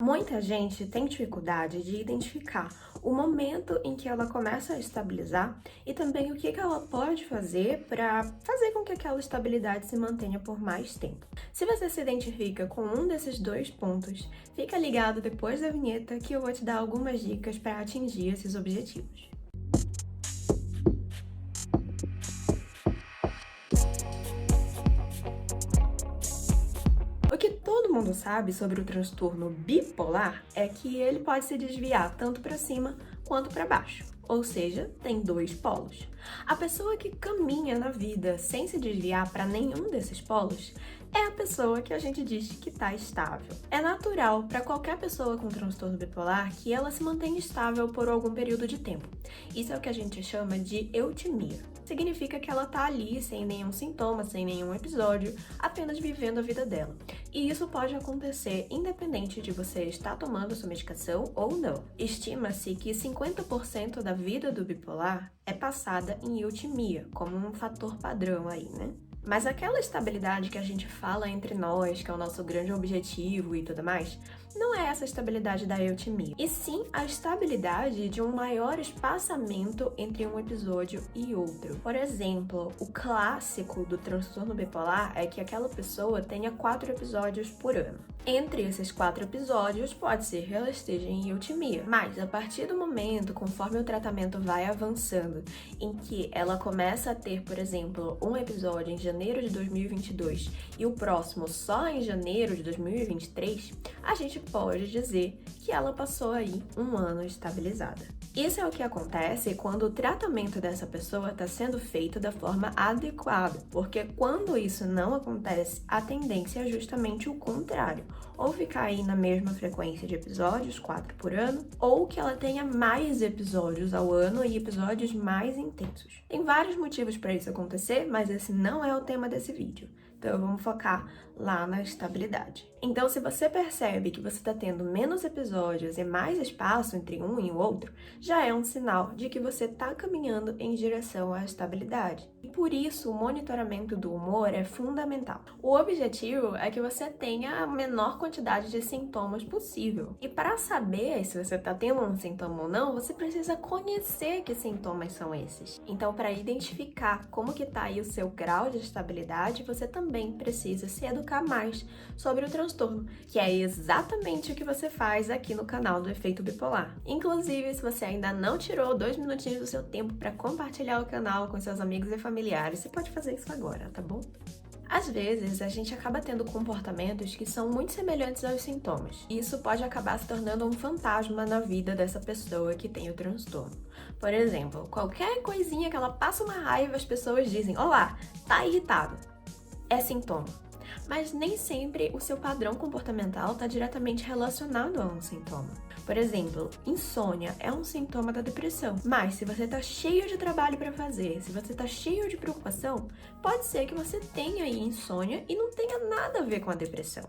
Muita gente tem dificuldade de identificar o momento em que ela começa a estabilizar e também o que ela pode fazer para fazer com que aquela estabilidade se mantenha por mais tempo. Se você se identifica com um desses dois pontos, fica ligado depois da vinheta que eu vou te dar algumas dicas para atingir esses objetivos. O que todo mundo sabe sobre o transtorno bipolar é que ele pode se desviar tanto para cima quanto para baixo, ou seja, tem dois polos. A pessoa que caminha na vida sem se desviar para nenhum desses polos é a pessoa que a gente diz que está estável. É natural para qualquer pessoa com transtorno bipolar que ela se mantenha estável por algum período de tempo. Isso é o que a gente chama de eutimia. Significa que ela tá ali sem nenhum sintoma, sem nenhum episódio, apenas vivendo a vida dela. E isso pode acontecer independente de você estar tomando sua medicação ou não. Estima-se que 50% da vida do bipolar é passada em eutimia, como um fator padrão aí, né? Mas aquela estabilidade que a gente fala entre nós, que é o nosso grande objetivo e tudo mais, não é essa estabilidade da eutimia, e sim a estabilidade de um maior espaçamento entre um episódio e outro. Por exemplo, o clássico do transtorno bipolar é que aquela pessoa tenha 4 episódios por ano. Entre esses 4 episódios, pode ser que ela esteja em eutimia, mas a partir do momento, conforme o tratamento vai avançando, em que ela começa a ter, por exemplo, um episódio em janeiro de 2022 e o próximo só em janeiro de 2023, a gente pode dizer que ela passou aí um ano estabilizada. Isso é o que acontece quando o tratamento dessa pessoa está sendo feito da forma adequada, porque quando isso não acontece, a tendência é justamente o contrário, ou ficar aí na mesma frequência de episódios, 4 por ano, ou que ela tenha mais episódios ao ano e episódios mais intensos. Tem vários motivos para isso acontecer, mas esse não é o tema desse vídeo. Então vamos focar lá na estabilidade. Então, se você percebe que você está tendo menos episódios e mais espaço entre um e o outro, já é um sinal de que você está caminhando em direção à estabilidade. E por isso, o monitoramento do humor é fundamental. O objetivo é que você tenha a menor quantidade de sintomas possível. E para saber se você está tendo um sintoma ou não, você precisa conhecer que sintomas são esses. Então, para identificar como que está aí o seu grau de estabilidade, você também precisa se educar mais sobre o transtorno, que é exatamente o que você faz aqui no canal do Efeito Bipolar. Inclusive, se você ainda não tirou 2 minutinhos do seu tempo para compartilhar o canal com seus amigos e familiares, você pode fazer isso agora, tá bom? Às vezes, a gente acaba tendo comportamentos que são muito semelhantes aos sintomas, e isso pode acabar se tornando um fantasma na vida dessa pessoa que tem o transtorno. Por exemplo, qualquer coisinha que ela passa uma raiva, as pessoas dizem: "Olá, tá irritado". É sintoma. Mas nem sempre o seu padrão comportamental está diretamente relacionado a um sintoma. Por exemplo, insônia é um sintoma da depressão, mas se você está cheio de trabalho para fazer, se você está cheio de preocupação, pode ser que você tenha aí insônia e não tenha nada a ver com a depressão.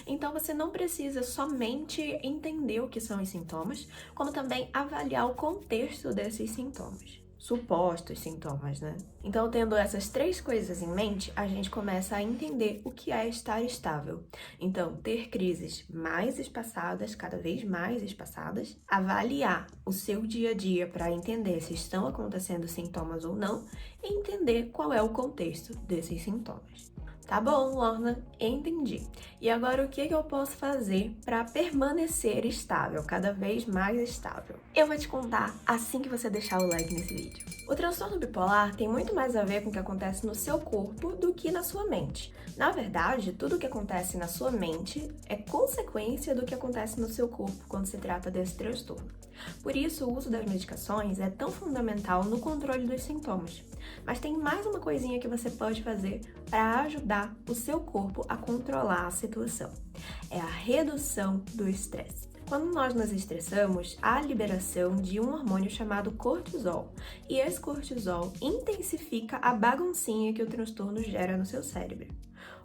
Então você não precisa somente entender o que são os sintomas, como também avaliar o contexto desses sintomas. Supostos sintomas, né? Então, tendo essas 3 coisas em mente, a gente começa a entender o que é estar estável. Então, ter crises mais espaçadas, cada vez mais espaçadas, avaliar o seu dia a dia para entender se estão acontecendo sintomas ou não e entender qual é o contexto desses sintomas. Tá bom, Lorna, entendi. E agora o que eu posso fazer para permanecer estável, cada vez mais estável? Eu vou te contar assim que você deixar o like nesse vídeo. O transtorno bipolar tem muito mais a ver com o que acontece no seu corpo do que na sua mente. Na verdade, tudo o que acontece na sua mente é consequência do que acontece no seu corpo quando se trata desse transtorno. Por isso, o uso das medicações é tão fundamental no controle dos sintomas. Mas tem mais uma coisinha que você pode fazer para ajudar o seu corpo a controlar a situação. É a redução do estresse. Quando nós nos estressamos, há a liberação de um hormônio chamado cortisol. E esse cortisol intensifica a baguncinha que o transtorno gera no seu cérebro.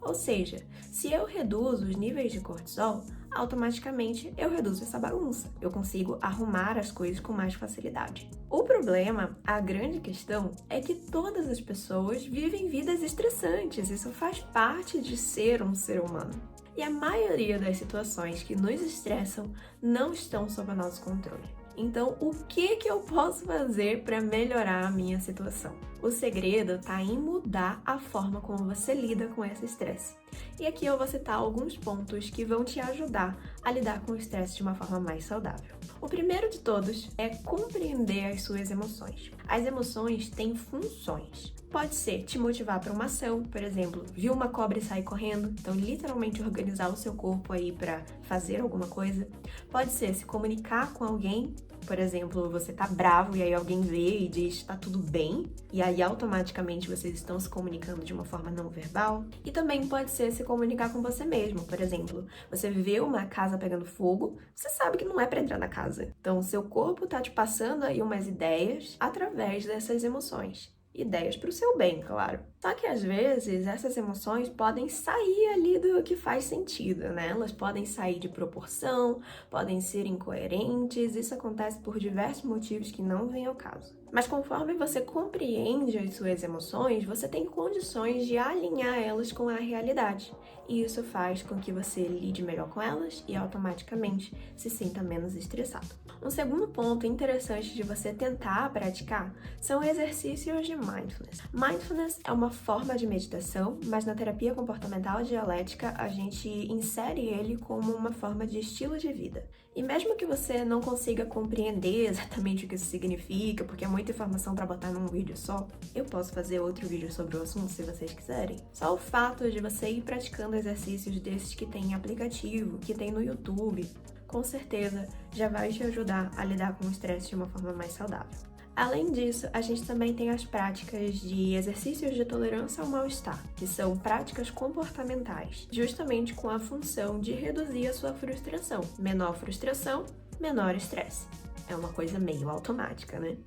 Ou seja, se eu reduzo os níveis de cortisol, automaticamente eu reduzo essa bagunça. Eu consigo arrumar as coisas com mais facilidade. O problema, a grande questão, é que todas as pessoas vivem vidas estressantes. Isso faz parte de ser um ser humano. E a maioria das situações que nos estressam não estão sob o nosso controle. Então, o que eu posso fazer para melhorar a minha situação? O segredo está em mudar a forma como você lida com esse estresse. E aqui eu vou citar alguns pontos que vão te ajudar a lidar com o estresse de uma forma mais saudável. O primeiro de todos é compreender as suas emoções. As emoções têm funções. Pode ser te motivar para uma ação, por exemplo, viu uma cobra e sair correndo, então literalmente organizar o seu corpo aí para fazer alguma coisa. Pode ser se comunicar com alguém, por exemplo, você tá bravo e aí alguém vê e diz tá tudo bem, e aí automaticamente vocês estão se comunicando de uma forma não verbal. E também pode ser se comunicar com você mesmo, por exemplo, você vê uma casa pegando fogo, você sabe que não é para entrar na casa. Então seu corpo tá te passando aí umas ideias através dessas emoções. Ideias para o seu bem, claro. Só que às vezes essas emoções podem sair ali do que faz sentido, né? Elas podem sair de proporção, podem ser incoerentes, isso acontece por diversos motivos que não vêm ao caso. Mas conforme você compreende as suas emoções, você tem condições de alinhar elas com a realidade. E isso faz com que você lide melhor com elas e automaticamente se sinta menos estressado. Um segundo ponto interessante de você tentar praticar são exercícios de mindfulness. Mindfulness é uma forma de meditação, mas na terapia comportamental dialética a gente insere ele como uma forma de estilo de vida. E mesmo que você não consiga compreender exatamente o que isso significa, porque é muita informação para botar num vídeo só, eu posso fazer outro vídeo sobre o assunto se vocês quiserem. Só o fato de você ir praticando exercícios desses que tem em aplicativo, que tem no YouTube, com certeza já vai te ajudar a lidar com o estresse de uma forma mais saudável. Além disso, a gente também tem as práticas de exercícios de tolerância ao mal-estar, que são práticas comportamentais, justamente com a função de reduzir a sua frustração. Menor frustração, menor estresse. É uma coisa meio automática, né?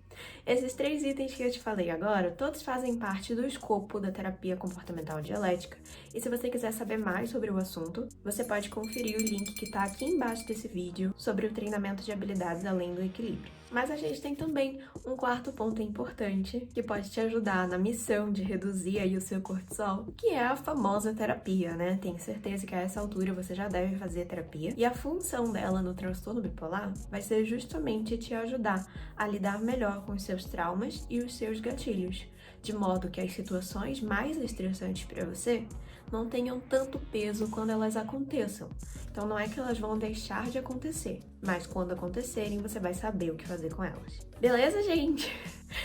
Esses 3 itens que eu te falei agora, todos fazem parte do escopo da terapia comportamental dialética. E se você quiser saber mais sobre o assunto, você pode conferir o link que está aqui embaixo desse vídeo sobre o treinamento de habilidades além do equilíbrio. Mas a gente tem também um quarto ponto importante que pode te ajudar na missão de reduzir aí o seu cortisol, que é a famosa terapia, né? Tenho certeza que a essa altura você já deve fazer terapia. E a função dela no transtorno bipolar vai ser justamente te ajudar a lidar melhor com os seus traumas e os seus gatilhos, de modo que as situações mais estressantes para você não tenham tanto peso quando elas aconteçam. Então não é que elas vão deixar de acontecer, mas quando acontecerem você vai saber o que fazer com elas. Beleza, gente?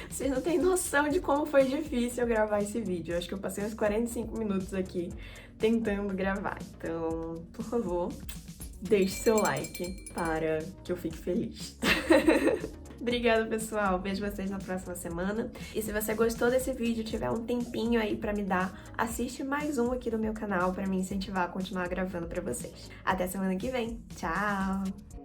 Vocês não têm noção de como foi difícil eu gravar esse vídeo. Eu acho que eu passei uns 45 minutos aqui tentando gravar. Então, por favor, deixe seu like para que eu fique feliz. Obrigada, pessoal. Vejo vocês na próxima semana. E se você gostou desse vídeo, tiver um tempinho aí pra me dar, assiste mais um aqui do meu canal pra me incentivar a continuar gravando pra vocês. Até semana que vem. Tchau!